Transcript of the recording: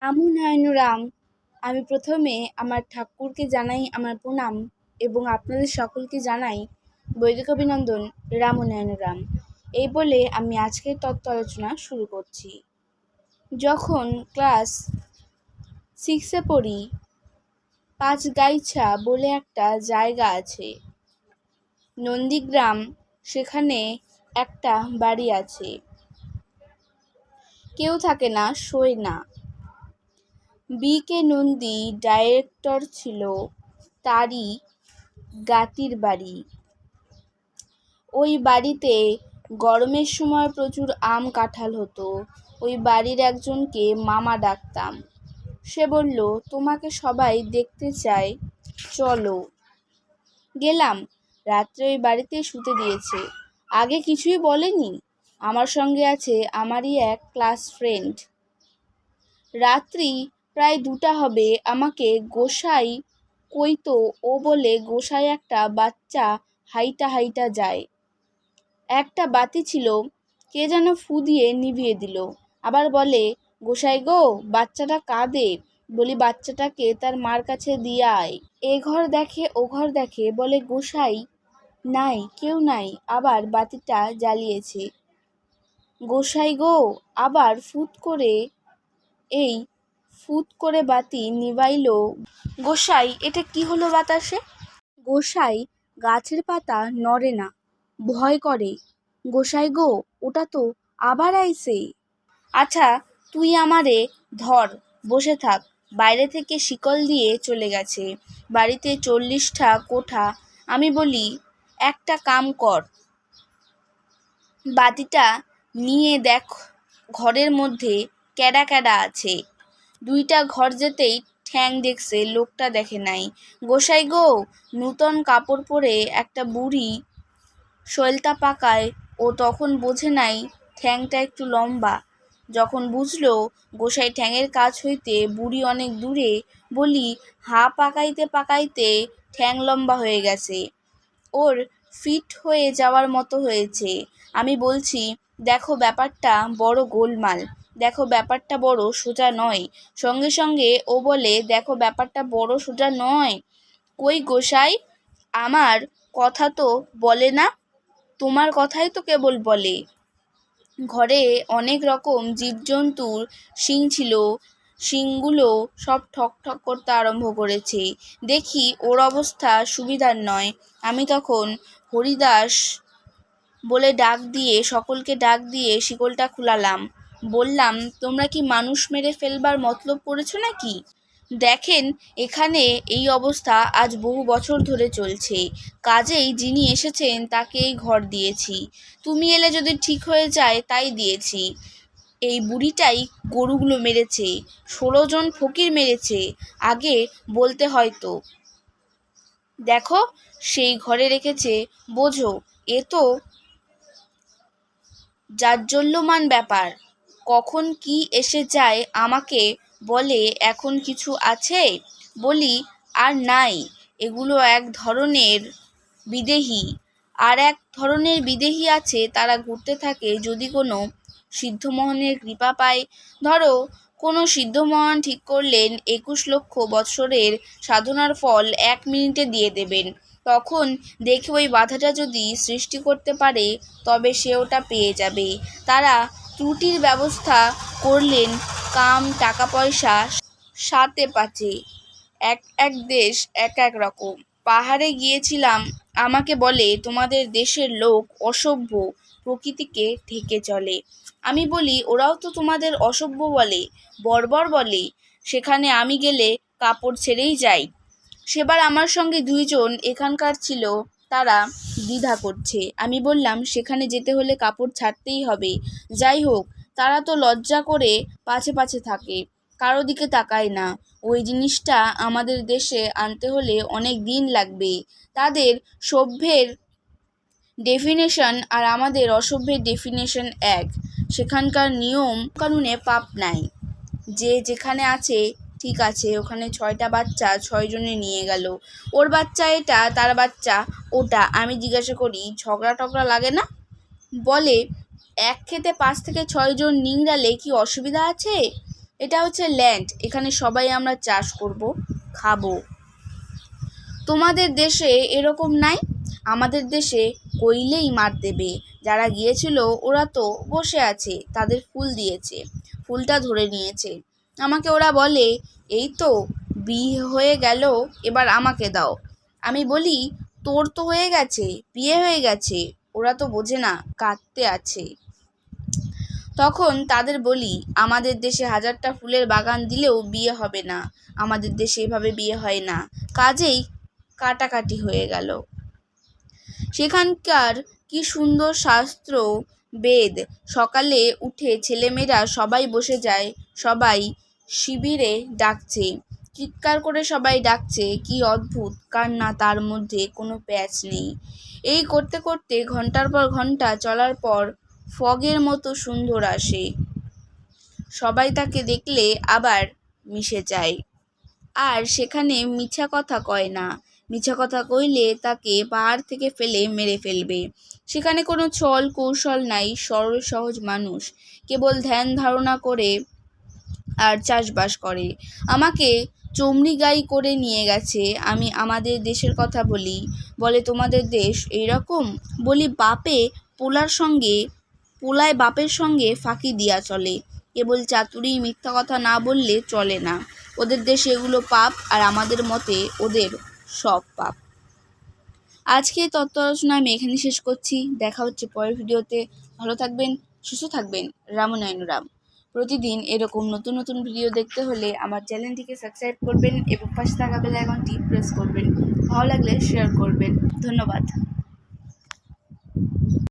আমু নয়নু রাম। আমি প্রথমে আমার ঠাকুরকে জানাই আমার প্রণাম এবং আপনাদের সকলকে জানাই বৈদিক অভিনন্দন। রামু নয়নু রাম এই বলে আমি আজকের তত্ত্ব আলোচনা শুরু করছি। যখন ক্লাস 6-এ পড়ি, পাঁচগাইছা বলে একটা জায়গা আছে, নন্দীগ্রাম, সেখানে একটা বাড়ি আছে। কেউ থাকে না, শোয় না। বি.কে. নন্দী ডাইরেক্টর ছিল, তারই গাতির বাড়ি। ওই বাড়িতে গরমের সময় প্রচুর আম কাঁঠাল হতো। ওই বাড়ির একজনকে মামা ডাকতাম। সে বলল, তোমাকে সবাই দেখতে চায়, চলো। গেলাম। রাত্রে ওই বাড়িতে শুতে দিয়েছে। আগে কিছুই বলেনি। আমার সঙ্গে আছে আমারই এক ক্লাস ফ্রেন্ড। রাত্রি প্রায় 2টা হবে। আমাকে গোসাই কইতো, ও বলে গোসাই একটা বাচ্চা হাইটা হাইটা যায়। একটা বাতি ছিল, কে যেন ফু দিয়ে নিভিয়ে দিল। আবার বলে, গোসাই গো, বাচ্চাটা কাঁদে। বলি, বাচ্চাটাকে তার মার কাছে দিয়ে আয়। এ ঘর দেখে ও ঘর দেখে, বলে গোসাই নাই, কেউ নাই। আবার বাতিটা জ্বালিয়েছে। গোসাই গো, আবার ফুত করে বাতি নিবাইল। গোসাই, এটা কি হলো বাতাসে? গোসাই, গাছের পাতা নড়ে না, ভয় করে। গোসাই গো, ওটা তো আবার আইছে। আচ্ছা, তুই আমারে ধর, বসে থাক। বাইরে থেকে শিকল দিয়ে চলে গেছে। বাড়িতে 40টা কোঠা। আমি বলি, একটা কাম কর, বাতিটা নিয়ে দেখ ঘরের মধ্যে ক্যাডা ক্যাডা আছে। 2টা ঘর যেতেই ঠ্যাং দেখছে, লোকটা দেখে নাই। গোসাই গো, নূতন কাপড় পরে একটা বুড়ি শৈলতা পাকায়। ও তখন বোঝে নাই ঠ্যাংটা একটু লম্বা। যখন বুঝলো গোসাই ঠ্যাংয়ের কাছ হইতে বুড়ি অনেক দূরে, বলি, হা পাকাইতে পাকাইতে ঠ্যাং লম্বা হয়ে গেছে, ওর ফিট হয়ে যাওয়ার মতো হয়েছে। আমি বলছি, দেখো ব্যাপারটা বড় গোলমাল, দেখো ব্যাপারটা বড় সোজা নয়। সঙ্গে সঙ্গে ও বলে, দেখো ব্যাপারটা বড় সোজা নয়। কই গোসাই, আমার কথা তো বলে না, তোমার কথাই তো কেবল বলে। ঘরে অনেক রকম জীবজন্তুর শিং ছিল। শিংগুলো সব ঠক ঠক করতে আরম্ভ করেছে। দেখি ওর অবস্থা সুবিধার নয়। আমি তখন হরিদাস বলে সকলকে ডাক দিয়ে শিকলটা খুলালাম। বললাম, তোমরা কি মানুষ মেরে ফেলবার মতলব করেছো নাকি? দেখেন, এখানে এই অবস্থা আজ বহু বছর ধরে চলছে। কাজেই যিনি এসেছেন তাকে এই ঘর দিয়েছি। তুমি এলে যদি ঠিক হয়ে যায় তাই দিয়েছি। এই বুড়িটাই গরুগুলো মেরেছে, 16 জন ফকির মেরেছে। আগে বলতে হয়তো। দেখো, সেই ঘরে রেখেছে, বোঝো। এ তো জাজ্জল্যমান ব্যাপার। কখন কি এসে যায় আমাকে বলে, এখন কিছু আছে? বলি, আর নাই। এগুলো এক ধরনের বিদেহী। আর এক ধরনের বিদেহী আছে, তারা ঘুরতে থাকে যদি কোনো সিদ্ধমোহনের কৃপা পায়। ধরো, কোনো সিদ্ধমোহন ঠিক করলেন 21 লক্ষ বৎসরের সাধনার ফল 1 মিনিটে দিয়ে দেবেন। তখন দেখে ওই বাধাটা যদি সৃষ্টি করতে পারে, তবে সে ওটা পেয়ে যাবে। তারা ত্রুটির ব্যবস্থা করলেন, কাম, টাকা পয়সা, সাতে পাচে। এক এক দেশ এক এক রকম। পাহাড়ে গিয়েছিলাম। আমাকে বলে, তোমাদের দেশের লোক অসভ্য, প্রকৃতিকে ঢেকে চলে। আমি বলি, ওরাও তো তোমাদের অসভ্য বলে, বর্বর বলে। সেখানে আমি গেলে কাপড় ছেড়েই যাই। সেবার আমার সঙ্গে 2 জন এখানকার ছিল, তারা দ্বিধা করছে। আমি বললাম, সেখানে যেতে হলে কাপড় ছাড়তেই হবে। যাই হোক, তারা তো লজ্জা করে পাছে পাছে থাকে, কারো দিকে তাকায় না। ওই জিনিসটা আমাদের দেশে আনতে হলে অনেক দিন লাগবে। তাদের সভ্যের ডেফিনেশন আর আমাদের অসভ্যের ডেফিনেশন এক। সেখানকার নিয়ম কানুনে পাপ নাই। যে যেখানে আছে ঠিক আছে। ওখানে 6টা বাচ্চা 6 জনে নিয়ে গেল। ওর বাচ্চা এটা, তার বাচ্চা ওটা। আমি জিজ্ঞাসা করি, ঝগড়া টগড়া লাগে না? বলে, এক খেতে 5 থেকে 6 জন নিংড়ালে কি অসুবিধা আছে? এটা হচ্ছে ল্যান্ড, এখানে সবাই আমরা চাষ করব, খাবো। তোমাদের দেশে এরকম নাই? আমাদের দেশে কইলেই মার দেবে। যারা গিয়েছিল ওরা তো বসে আছে, তাদের ফুল দিয়েছে, ফুলটা ধরে নিয়েছে। আমাকে ওরা বলে, এই তো বিয়ে হয়ে গেল, এবার আমাকে দাও। আমি বলি, তোর তো হয়ে গেছে, বিয়ে হয়ে গেছে। ওরা তো বোঝে না, কাঁদতে আছে। তখন তাদের বলি, আমাদের দেশে 1000টা ফুলের বাগান দিলেও বিয়ে হবে না, আমাদের দেশে এভাবে বিয়ে হয় না। কাজেই কাটাকাটি হয়ে গেল। সেখানকার কি সুন্দর শাস্ত্র বেদ। সকালে উঠে ছেলেমেয়েরা সবাই বসে যায়, সবাই শিবিরে ডাকছে, চিৎকার করে সবাই ডাকছে, কি অদ্ভুত কান্না, তার মধ্যে কোনো প্যাচ নেই। এই করতে করতে ঘন্টার পর ঘন্টা চলার পর ফগের মতো সুন্দর আসে। সবাই তাকে দেখলে আবার মিশে যায়, আর সেখানে মিছা কথা কয় না। মিছা কথা কইলে তাকে পাহাড় থেকে ফেলে মেরে ফেলবে। সেখানে কোনো ছল কৌশল নাই, সরল সহজ মানুষ কেবল ধ্যান ধারণা করে আর চাষবাস করে। আমাকে চমড়িগাই করে নিয়ে গেছে। আমি আমাদের দেশের কথা বলি, বলে তোমাদের দেশ এইরকম? বলি, পোলায় বাপের সঙ্গে ফাঁকি দিয়া চলে, কেবল চাতুরি, মিথ্যা কথা না বললে চলে না। ওদের দেশে এগুলো পাপ, আর আমাদের মতে ওদের সব পাপ। আজকে তত্ত্ব আলোচনা আমি এখানে শেষ করছি। দেখা হচ্ছে পরের ভিডিওতে। ভালো থাকবেন, সুস্থ থাকবেন। রাম। প্রতিদিন এরকম নতুন নতুন ভিডিও দেখতে হলে আমার চ্যানেলটিকে সাবস্ক্রাইব করবেন এবং পাশে থাকা বেল আইকনটি প্রেস করবেন। ভালো লাগলে শেয়ার করবেন। ধন্যবাদ।